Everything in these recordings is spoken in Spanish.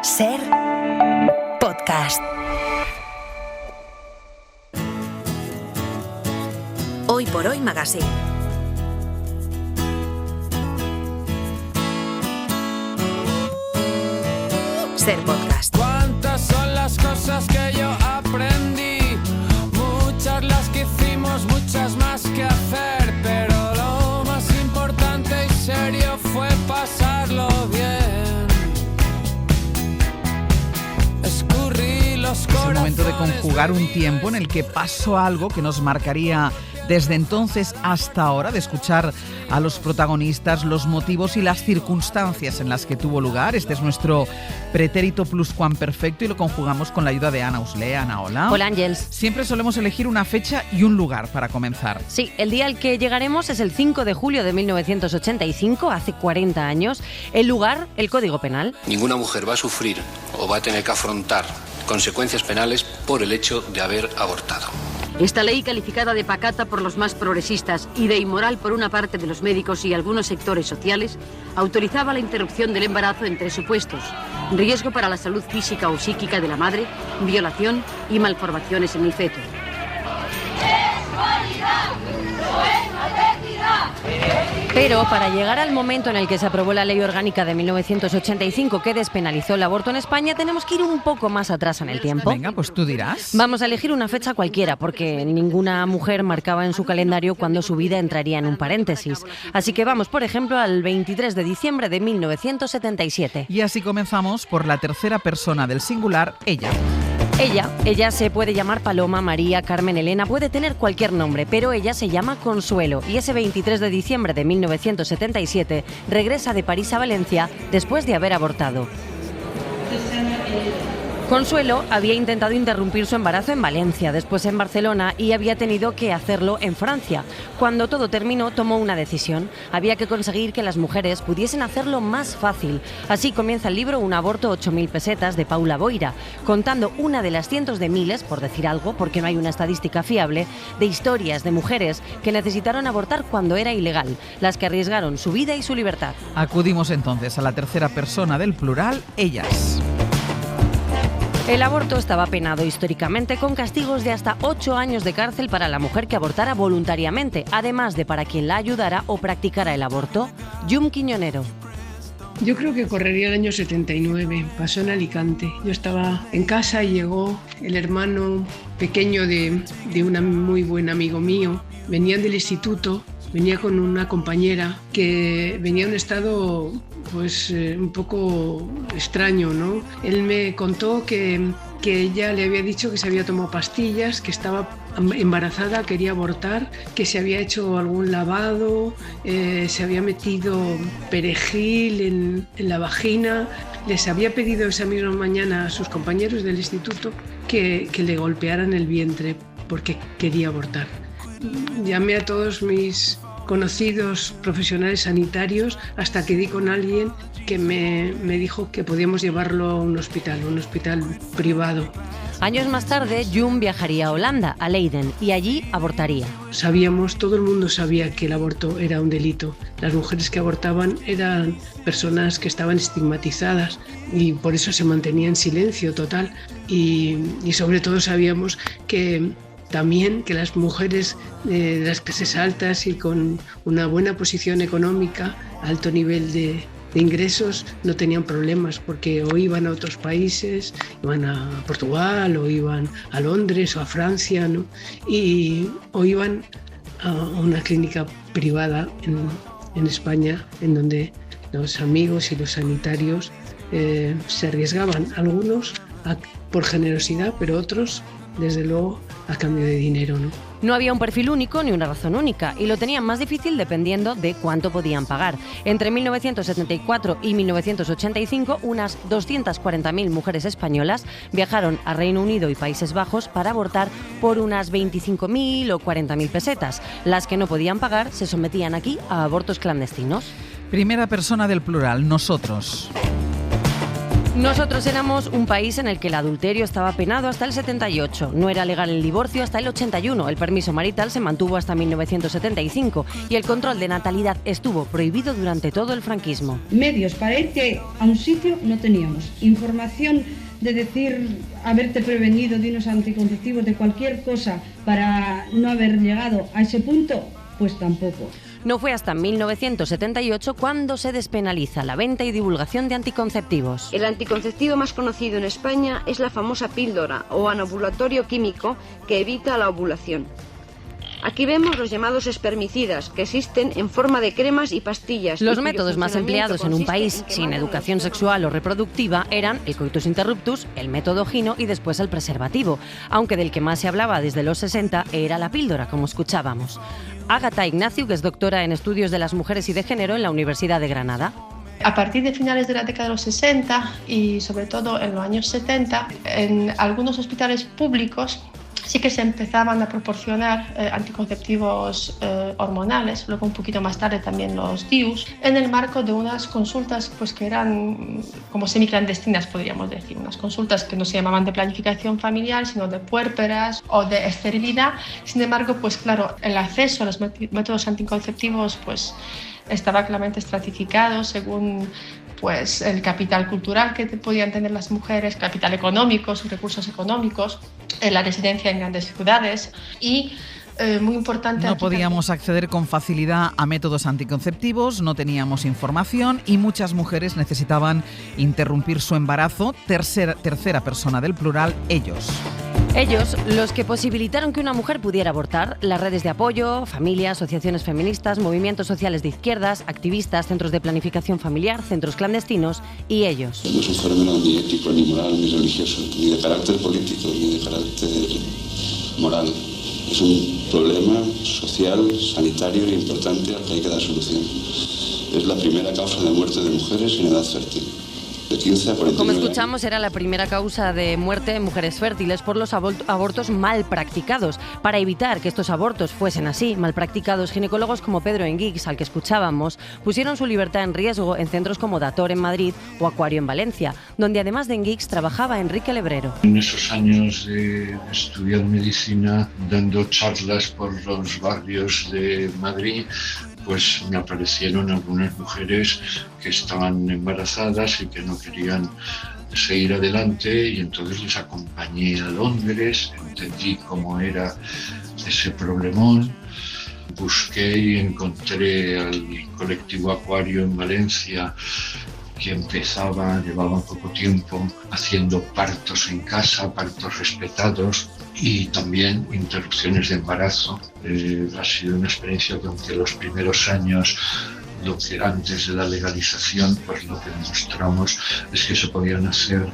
Ser podcast. Hoy por Hoy Magazine. Ser podcast. ¿Cuántas son las cosas que yo aprendí? Muchas las que hicimos, muchas más que hacer, pero lo más importante y serio fue pasarlo bien. Escurrí los corazones. Es el momento de conjugar un tiempo en el que pasó algo que nos marcaría desde entonces hasta ahora, de escuchar a los protagonistas, los motivos y las circunstancias en las que tuvo lugar. Este es nuestro pretérito pluscuamperfecto y lo conjugamos con la ayuda de Ana Uslé. Ana, hola. Hola, Ángels. Siempre solemos elegir una fecha y un lugar para comenzar. Sí, el día al que llegaremos es el 5 de julio de 1985, hace 40 años. El lugar, el Código Penal. Ninguna mujer va a sufrir o va a tener que afrontar consecuencias penales por el hecho de haber abortado. Esta ley, calificada de pacata por los más progresistas y de inmoral por una parte de los médicos y algunos sectores sociales, autorizaba la interrupción del embarazo en 3 supuestos: riesgo para la salud física o psíquica de la madre, violación y malformaciones en el feto. Pero para llegar al momento en el que se aprobó la Ley Orgánica de 1985 que despenalizó el aborto en España, tenemos que ir un poco más atrás en el tiempo. Venga, pues tú dirás. Vamos a elegir una fecha cualquiera, porque ninguna mujer marcaba en su calendario cuando su vida entraría en un paréntesis. Así que vamos, por ejemplo, al 23 de diciembre de 1977. Y así comenzamos por la tercera persona del singular, ella. Ella se puede llamar Paloma, María, Carmen, Elena, puede tener cualquier nombre, pero ella se llama Consuelo y ese 23 de diciembre de 1977 regresa de París a Valencia después de haber abortado. Consuelo había intentado interrumpir su embarazo en Valencia, después en Barcelona y había tenido que hacerlo en Francia. Cuando todo terminó, tomó una decisión. Había que conseguir que las mujeres pudiesen hacerlo más fácil. Así comienza el libro Un aborto, 8.000 pesetas, de Paula Boira, contando una de las cientos de miles, por decir algo, porque no hay una estadística fiable, de historias de mujeres que necesitaron abortar cuando era ilegal, las que arriesgaron su vida y su libertad. Acudimos entonces a la tercera persona del plural, ellas. El aborto estaba penado históricamente con castigos de hasta 8 años de cárcel para la mujer que abortara voluntariamente, además de para quien la ayudara o practicara el aborto. Yum Quiñonero. Yo creo que correría el año 79, pasó en Alicante. Yo estaba en casa y llegó el hermano pequeño de un muy buen amigo mío. Venían del instituto, venía con una compañera que venía en un estado un poco extraño, ¿no? Él me contó que ella le había dicho que se había tomado pastillas, que estaba embarazada, quería abortar, que se había hecho algún lavado, se había metido perejil en la vagina. Les había pedido esa misma mañana a sus compañeros del instituto que le golpearan el vientre porque quería abortar. Llamé a todos mis conocidos profesionales sanitarios hasta que di con alguien que me dijo que podíamos llevarlo a un hospital privado. Años más tarde, Yum viajaría a Holanda, a Leiden, y allí abortaría. Todo el mundo sabía que el aborto era un delito. Las mujeres que abortaban eran personas que estaban estigmatizadas y por eso se mantenía en silencio total. Y sobre todo sabíamos que también que las mujeres de las clases altas y con una buena posición económica, alto nivel de ingresos, no tenían problemas porque o iban a otros países, iban a Portugal o iban a Londres o a Francia, ¿no? O iban a una clínica privada en España en donde los amigos y los sanitarios se arriesgaban, algunos por generosidad, pero otros desde luego a cambio de dinero, ¿no? No había un perfil único ni una razón única y lo tenían más difícil dependiendo de cuánto podían pagar. Entre 1974 y 1985, unas 240.000 mujeres españolas viajaron a Reino Unido y Países Bajos para abortar por unas 25.000 o 40.000 pesetas. Las que no podían pagar se sometían aquí a abortos clandestinos. Primera persona del plural, nosotros. Nosotros éramos un país en el que el adulterio estaba penado hasta el 78, no era legal el divorcio hasta el 81, el permiso marital se mantuvo hasta 1975 y el control de natalidad estuvo prohibido durante todo el franquismo. Medios para irte a un sitio no teníamos, información de decir haberte prevenido de unos anticonceptivos, de cualquier cosa para no haber llegado a ese punto, pues tampoco. No fue hasta 1978 cuando se despenaliza la venta y divulgación de anticonceptivos. El anticonceptivo más conocido en España es la famosa píldora o anovulatorio químico que evita la ovulación. Aquí vemos los llamados espermicidas, que existen en forma de cremas y pastillas. Los métodos más empleados en un país sin educación sexual o reproductiva eran el coitus interruptus, el método Gino y después el preservativo, aunque del que más se hablaba desde los 60 era la píldora, como escuchábamos. Ágata Ignaciu, que es doctora en estudios de las mujeres y de género en la Universidad de Granada. A partir de finales de la década de los 60 y sobre todo en los años 70, en algunos hospitales públicos sí que se empezaban a proporcionar anticonceptivos hormonales, luego un poquito más tarde también los DIUs, en el marco de unas consultas pues, que eran como semiclandestinas, podríamos decir, unas consultas que no se llamaban de planificación familiar, sino de puérperas o de esterilidad. Sin embargo, pues claro, el acceso a los métodos anticonceptivos pues, estaba claramente estratificado según pues, el capital cultural que podían tener las mujeres, capital económico, sus recursos económicos, la residencia en grandes ciudades y muy importante. No podíamos acceder con facilidad a métodos anticonceptivos, no teníamos información y muchas mujeres necesitaban interrumpir su embarazo. Tercera persona del plural, ellos. Ellos, los que posibilitaron que una mujer pudiera abortar, las redes de apoyo, familias, asociaciones feministas, movimientos sociales de izquierdas, activistas, centros de planificación familiar, centros clandestinos y ellos. No es un fenómeno ni ético, ni moral, ni religioso, ni de carácter político, ni de carácter moral. Es un problema social, sanitario e importante al que hay que dar solución. Es la primera causa de muerte de mujeres en edad fértil. De 15 a 49 Como escuchamos, era la primera causa de muerte en mujeres fértiles por los abortos mal practicados. Para evitar que estos abortos fuesen así, mal practicados, ginecólogos como Pedro Enguix, al que escuchábamos, pusieron su libertad en riesgo en centros como Dator en Madrid o Acuario en Valencia, donde además de Enguix trabajaba Enrique Lebrero. En esos años de estudiar medicina, dando charlas por los barrios de Madrid, pues me aparecieron algunas mujeres que estaban embarazadas y que no querían seguir adelante y entonces les acompañé a Londres, entendí cómo era ese problemón, busqué y encontré al colectivo Acuario en Valencia que llevaba poco tiempo haciendo partos en casa, partos respetados y también interrupciones de embarazo. Ha sido una experiencia que aunque los primeros años, antes de la legalización, pues lo que demostramos es que se podían hacer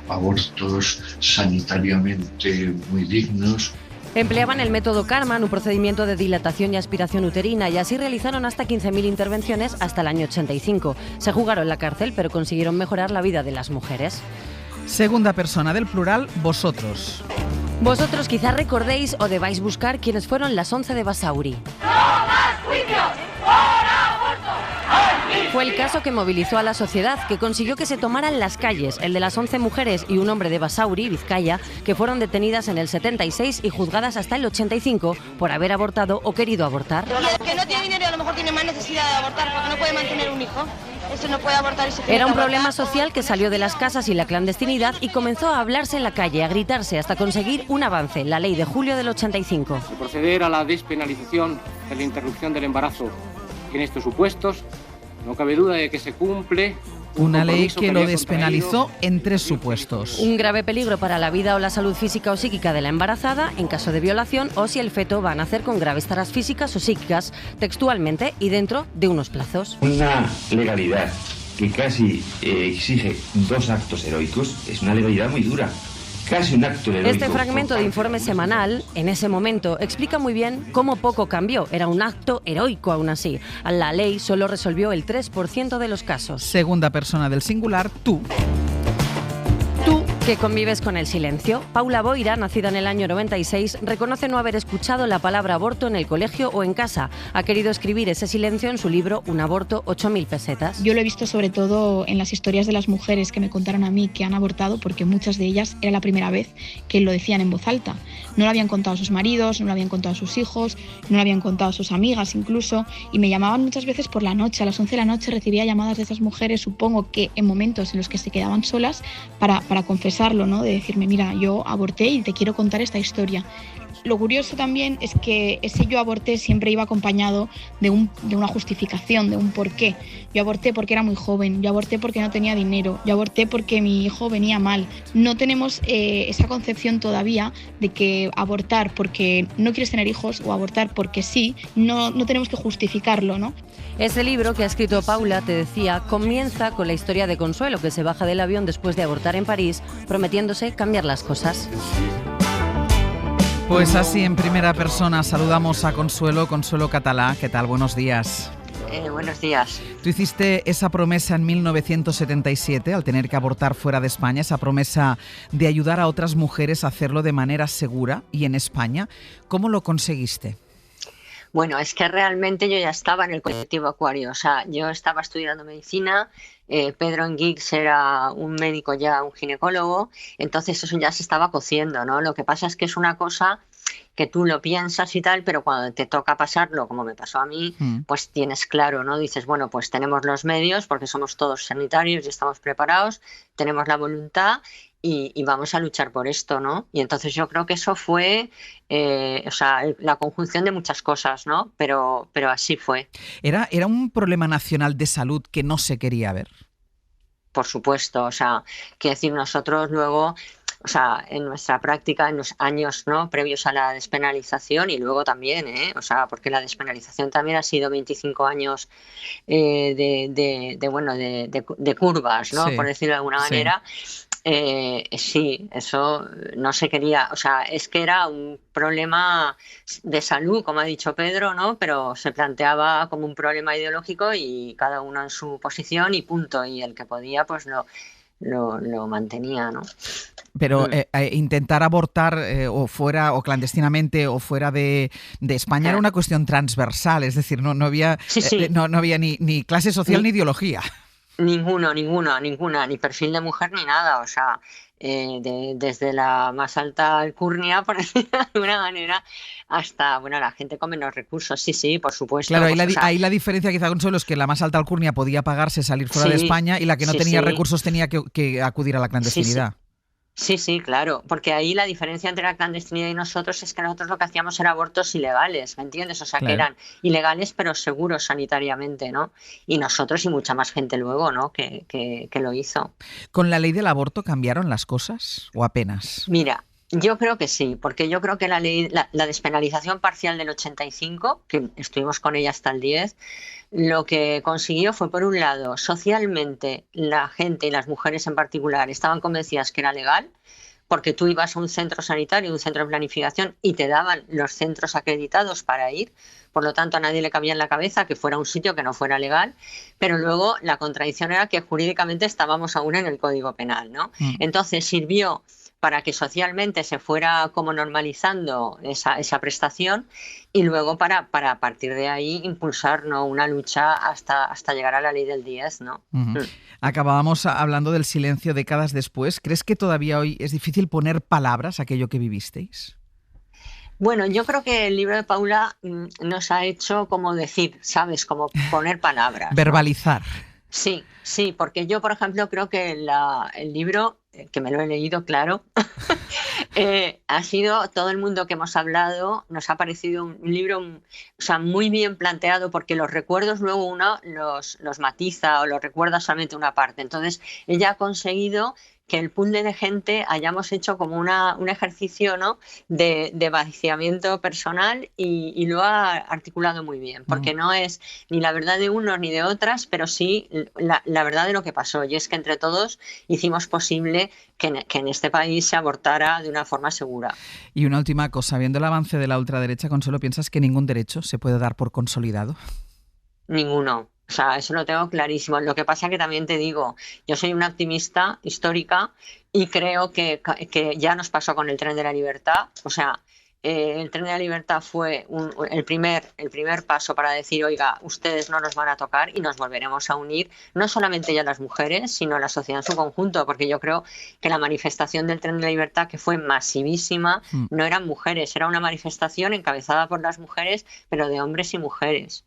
abortos sanitariamente muy dignos. Empleaban el método Karman, un procedimiento de dilatación y aspiración uterina, y así realizaron hasta 15.000 intervenciones hasta el año 85. Se jugaron la cárcel, pero consiguieron mejorar la vida de las mujeres. Segunda persona del plural, vosotros. Vosotros quizás recordéis o debáis buscar quiénes fueron las 11 de Basauri. ¡No más juicios! ¡Por aborto! Fue el caso que movilizó a la sociedad, que consiguió que se tomaran las calles, el de las 11 mujeres y un hombre de Basauri, Vizcaya, que fueron detenidas en el 76 y juzgadas hasta el 85 por haber abortado o querido abortar. Y el que no tiene dinero a lo mejor tiene más necesidad de abortar porque no puede mantener un hijo. Eso no puede abortar y se tiene Era un que problema abortar. social que salió de las casas y la clandestinidad y comenzó a hablarse en la calle, a gritarse hasta conseguir un avance, la ley de julio del 85. Proceder a la despenalización de la interrupción del embarazo en estos supuestos, no cabe duda de que se cumple una ley que lo despenalizó en 3 supuestos. Un grave peligro para la vida o la salud física o psíquica de la embarazada en caso de violación o si el feto va a nacer con graves taras físicas o psíquicas, textualmente y dentro de unos plazos. Una legalidad que casi exige 2 actos heroicos es una legalidad muy dura. Casi un acto heroico. Este fragmento de informe semanal, en ese momento, explica muy bien cómo poco cambió. Era un acto heroico aún así. La ley solo resolvió el 3% de los casos. Segunda persona del singular, tú. Tú Que convives con el silencio. Paula Boira, nacida en el año 96, reconoce no haber escuchado la palabra aborto en el colegio o en casa. Ha querido escribir ese silencio en su libro Un aborto, 8.000 pesetas. Yo lo he visto sobre todo en las historias de las mujeres que me contaron a mí que han abortado, porque muchas de ellas era la primera vez que lo decían en voz alta. No lo habían contado a sus maridos, no lo habían contado a sus hijos, no lo habían contado a sus amigas incluso, y me llamaban muchas veces por la noche. A las 11 de la noche recibía llamadas de esas mujeres, supongo que en momentos en los que se quedaban solas, para confesarlo, ¿no? De decirme, mira, yo aborté y te quiero contar esta historia. Lo curioso también es que ese yo aborté siempre iba acompañado de una justificación, de un porqué. Yo aborté porque era muy joven, yo aborté porque no tenía dinero, yo aborté porque mi hijo venía mal. No tenemos esa concepción todavía de que abortar porque no quieres tener hijos o abortar porque sí, no tenemos que justificarlo, ¿no? Ese libro que ha escrito Paula, te decía, comienza con la historia de Consuelo, que se baja del avión después de abortar en París, prometiéndose cambiar las cosas. Pues así, en primera persona, saludamos a Consuelo Català. ¿Qué tal? Buenos días. Buenos días. Tú hiciste esa promesa en 1977, al tener que abortar fuera de España, esa promesa de ayudar a otras mujeres a hacerlo de manera segura y en España. ¿Cómo lo conseguiste? Bueno, es que realmente yo ya estaba en el colectivo Acuario, o sea, yo estaba estudiando medicina, Pedro Enguix era un médico ya, un ginecólogo, entonces eso ya se estaba cociendo, ¿no? Lo que pasa es que es una cosa que tú lo piensas y tal, pero cuando te toca pasarlo, como me pasó a mí, pues tienes claro, ¿no? Dices, bueno, pues tenemos los medios porque somos todos sanitarios y estamos preparados, tenemos la voluntad y vamos a luchar por esto, ¿no? Y entonces yo creo que eso fue, la conjunción de muchas cosas, ¿no? Pero así fue. ¿Era un problema nacional de salud que no se quería ver? Por supuesto, o sea, quiero decir, nosotros luego... O sea, en nuestra práctica, en los años, ¿no?, previos a la despenalización y luego también, o sea, porque la despenalización también ha sido 25 años de curvas, ¿no?, sí, por decirlo de alguna manera. Sí, eso no se quería, o sea, es que era un problema de salud, como ha dicho Pedro, ¿no?, pero se planteaba como un problema ideológico y cada uno en su posición y punto, y el que podía, pues lo mantenía, ¿no? Pero intentar abortar o fuera o clandestinamente o fuera de España era una cuestión transversal, es decir, no había, no había ni clase social ni ideología. Ninguna, ni perfil de mujer ni nada, o sea, desde la más alta alcurnia, por decirlo de alguna manera, hasta, bueno, la gente con menos recursos, sí, por supuesto. Claro, ahí la diferencia quizá, Consuelo, es que la más alta alcurnia podía pagarse salir fuera de España y la que no tenía recursos tenía que acudir a la clandestinidad. Sí, claro, porque ahí la diferencia entre la clandestinidad y nosotros es que nosotros lo que hacíamos era abortos ilegales, ¿me entiendes? O sea, claro, que eran ilegales pero seguros sanitariamente, ¿no? Y nosotros y mucha más gente luego, ¿no?, que lo hizo. ¿Con la ley del aborto cambiaron las cosas o apenas? Mira, yo creo que sí, porque yo creo que la despenalización parcial del 85, que estuvimos con ella hasta el 10, lo que consiguió fue, por un lado, socialmente la gente y las mujeres en particular estaban convencidas que era legal, porque tú ibas a un centro sanitario, un centro de planificación y te daban los centros acreditados para ir, por lo tanto a nadie le cabía en la cabeza que fuera un sitio que no fuera legal, pero luego la contradicción era que jurídicamente estábamos aún en el Código Penal, ¿no? Entonces sirvió para que socialmente se fuera como normalizando esa prestación y luego para a partir de ahí impulsar, ¿no?, una lucha hasta llegar a la ley del 10, ¿no? Acabábamos hablando del silencio décadas después. ¿Crees que todavía hoy es difícil poner palabras a aquello que vivisteis? Bueno, yo creo que el libro de Paula nos ha hecho como decir, ¿sabes?, como poner palabras, ¿no? Verbalizar. Sí, porque yo, por ejemplo, creo que el libro, que me lo he leído, claro, ha sido, todo el mundo que hemos hablado, nos ha parecido un libro, o sea, muy bien planteado, porque los recuerdos luego uno los matiza o los recuerda solamente una parte. Entonces, ella ha conseguido que el puzzle de gente hayamos hecho como un ejercicio, ¿no?, de vaciamiento personal y lo ha articulado muy bien, porque no es ni la verdad de unos ni de otras, pero sí la verdad de lo que pasó, y es que entre todos hicimos posible que en este país se abortara de una forma segura. Y una última cosa, viendo el avance de la ultraderecha, Consuelo, ¿piensas que ningún derecho se puede dar por consolidado? Ninguno. O sea, eso lo tengo clarísimo. Lo que pasa que también te digo, yo soy una optimista histórica y creo que ya nos pasó con el Tren de la Libertad. O sea, el Tren de la Libertad fue el primer paso para decir, oiga, ustedes no nos van a tocar y nos volveremos a unir, no solamente ya las mujeres, sino la sociedad en su conjunto, porque yo creo que la manifestación del Tren de la Libertad, que fue masivísima, no eran mujeres, era una manifestación encabezada por las mujeres, pero de hombres y mujeres.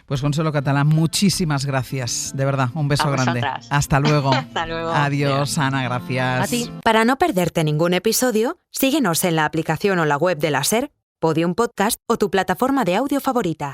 Pues Consuelo Catalán, muchísimas gracias, de verdad, un beso grande. Hasta luego. Hasta luego. Adiós, Ana, gracias. A ti. Para no perderte ningún episodio, síguenos en la aplicación o la web de la SER, Podium Podcast o tu plataforma de audio favorita.